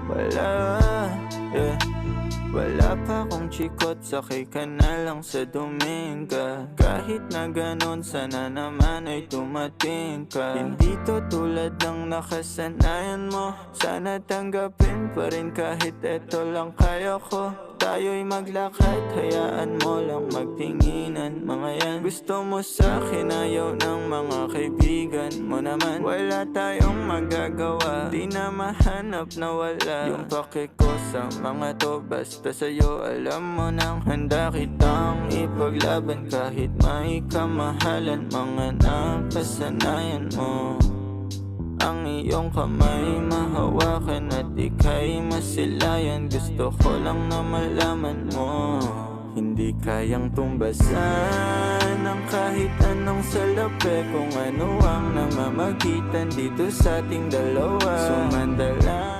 Wala, yeah. Wala pa akong chikot, sakay ka na lang sa Dominga. Kahit na ganon, sana naman ay tumating ka. Hindi to tulad ng nakasanayan mo, sana tanggapin pa rin kahit eto lang kaya ko. Tayo'y maglakad, hayaan mo lang magtinginan. Mga yan, gusto mo sa'kin, ayaw ng mga kaibigan mo naman. Wala tayong magagawa, di na mahanap na wala yung pake ko sa mga to. Basta sa'yo alam mo nang handa kitang ipaglaban. Kahit may kamahalan, mga nakasanayan mo. Ang iyong kamay mahawakan at ika'y masilayan. Gusto ko lang na malaman mo, hindi kayang tumbasan ng kahit anong salapi. Kung ano ang namamagitan dito sa ating dalawa, sumandala